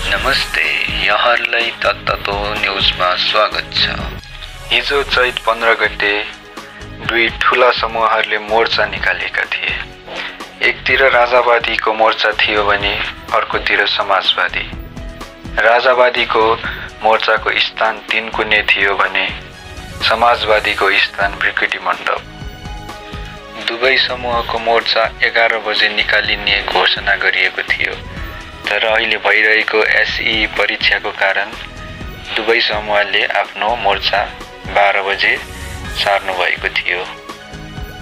नमस्ते, यहाँलाई तत्तो न्यूजमा स्वागत छ। हिजो चैत 15 गते दुई ठूला समूहहरूले मोर्चा निकालेका थिए। एकतिर राजावादीको मोर्चा थियो भने अर्कोतिर समाजवादी। राजावादीको मोर्चाको स्थान 3 कुने थियो भने समाजवादीको स्थान ब्रिकेटी मण्डप। दुवै समूहको मोर्चा 11 बजे निकालिने घोषणा गरिएको थियो, तर अहिले भइरहेको एसई परीक्षाको कारण दुवै समूहले आफ्नो मोर्चा 12 बजे सार्नु भएको थियो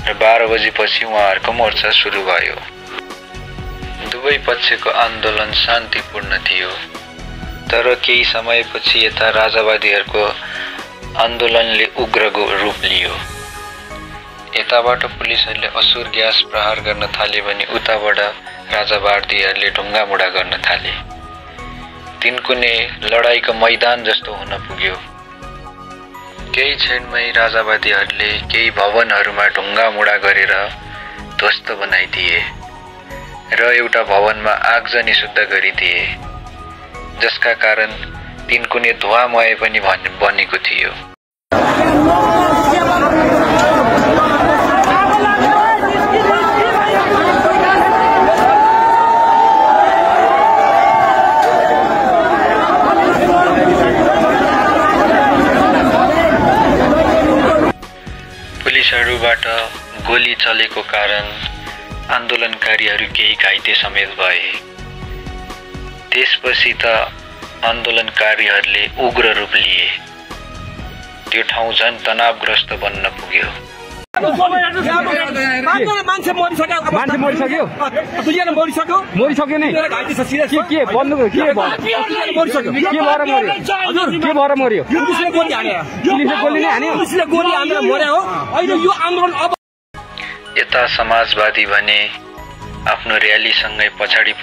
र 12 बजेपछि उहाँहरूको मोर्चा सुरु भयो। दुवै पक्षको आन्दोलन शान्तिपूर्ण थियो, तर केही समयपछि यता राजावादीहरूको आन्दोलनले उग्र रूप लियो। यताबाट पुलिसहरूले असुर ग्यास प्रहार गर्न थाले भने उताबाट राजावादीहरूले ढुङ्गामुढा गर्न थाले। 3 कुने लडाईको मैदान जस्तो हुन पुग्यो। केही क्षणमै राजावादीहरूले केही भवनहरूमा ढुङ्गामुढा गरेर ध्वस्त बनाइदिए र एउटा भवनमा आगजनी शुद्ध गरिदिए, जसका कारण 3 कुने धुवामय पनि बनेको थियो। पुलिसहरूबाट गोली चलेको कारण आन्दोलनकारीहरू केही घाइते समेत भए। त्यसपछि त आन्दोलनकारीहरूले उग्र रूप लिए। त्यो ठाउँ झन् तनावग्रस्त बन्न पुग्यो। मान्छे मरिसक्यो नि के भन्नु के भएर मर्यो पुलिसले गोली नै हान्यो। यता समाजवादी भने आफ्नो र्यालीसँगै पछाडि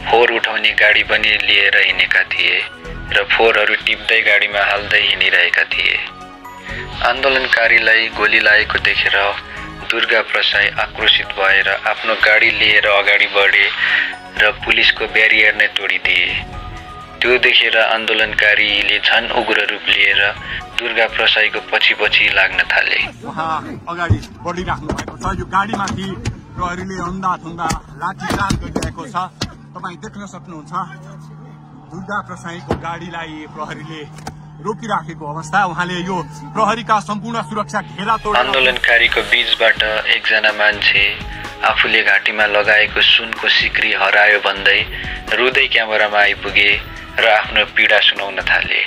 फोहोर उठाउने गाडी पनि लिएर हिँडेका थिए र फोहोरहरू टिप्दै गाडीमा हाल्दै हिँडिरहेका थिए। आन्दोलनकारीलाई गोली लागेको देखेर दुर्गा प्रसाई आक्रोशित भएर आफ्नो गाडी लिएर अगाडि बढे र पुलिसको ब्यारियर नै तोडिदिए। त्यो देखेर आन्दोलनकारीले झन् उग्र रूप लिएर दुर्गा प्रसाईको पछि लाग्न थाले। उहाँ अगाडि बढिराख्नु भएको छ। यो गाडीमाथि प्रहरीले अन्धाधुन्दा लाठीचार्ज गरिरहेको छ। तपाईँ देख्न सक्नुहुन्छ दुर्गा प्रसाईको गाडीलाई प्रहरीले रोकिराखेको अवस्था। उहाँले यो प्रहरीका सम्पूर्ण सुरक्षा घेरा तोड। आन्दोलनकारीको बीचबाट एकजना मान्छे आफूले घाँटीमा लगाएको सुनको सिक्री हरायो भन्दै रुँदै क्यामेरामा आइपुगे र आफ्नो पीडा सुनाउन थाले।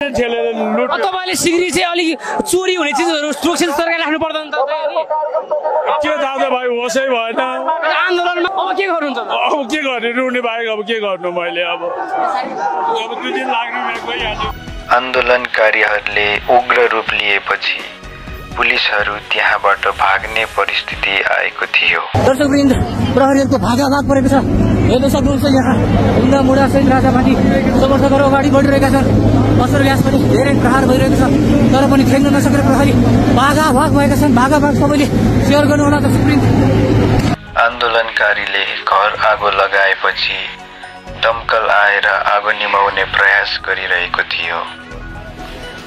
तपाईले सिक्री चाहिँ अलिक चोरी हुने चिजहरू सुरक्षित सरकारले राख्नु पर्दैन त? के थाहा त भाइ, होसै भएन। आन्दोलनमा अब के गर्नुहुन्छ? अब के गर्ने, रुने बाहेक अब के गर्नु मैले। अब 2 दिन लाग्ने गइहाल्यो। आन्दोलनकारीहरूले उग्र रूप लिएपछि पुलिसहरू त्यहाँबाट भाग्ने परिस्थिति आएको थियो। दर्शकवृन्द, प्रहरीहरूको भागाभाग परेको छ। हेर्न सक्नुहुन्छ यहाँ ढुङ्गामुढा सहित राजावादी समर्थकहरू अगाडि बढिरहेका छन्। असुर ग्यास पनि धेरै प्रहार भइरहेको छ, तर पनि खेल्न नसकेर प्रहरी भागाभाग भएका छन्। भागाभाग सबैले सेयर गर्नु होला दर्शकवृन्द। आन्दोलनकारीले घर आगो लगाएपछि दमकल आएर आगो निभाउने प्रयास गरिरहेको थियो।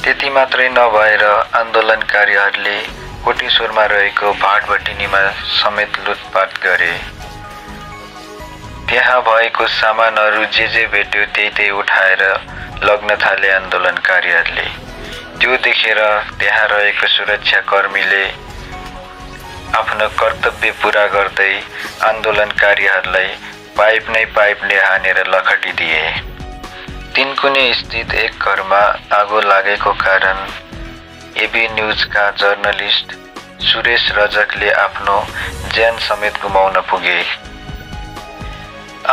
त्यति मात्रै नभएर आन्दोलनकारीहरूले कोटेश्वरमा रहेको भाटभटिनीमा समेत लुटपाट गरे। त्यहाँ भएको सामानहरू जे भेट्यो त्यही उठाएर लग्न थाले आन्दोलनकारीहरूले। त्यो देखेर त्यहाँ रहेको सुरक्षाकर्मीले आफ्नो कर्तव्य पूरा गर्दै आन्दोलनकारीहरूलाई पाइपले हानेर लखटिदिए। 3 कुने स्थित एक घरमा आगो लागेको कारण एबी न्यूजका जर्नलिस्ट सुरेश रजकले आफ्नो ज्यान समेत गुमाउन पुगे।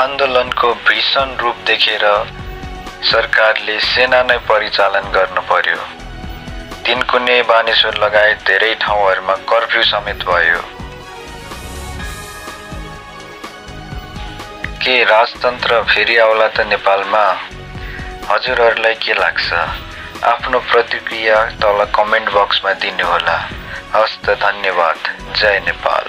आन्दोलनको भीषण रूप देखेर सरकारले सेना नै परिचालन गर्नु पर्यो। 3 कुने बानेश्वर लगायत धेरै ठाउँहरूमा कर्फ्यू समेत भयो। के राजतन्त्र फेरि आउला त नेपालमा? हजुरहरूलाई के लाग्छ? आफ्नो प्रतिक्रिया तल कमेन्ट बक्समा दिनुहोला। हस्त धन्यवाद। जय नेपाल।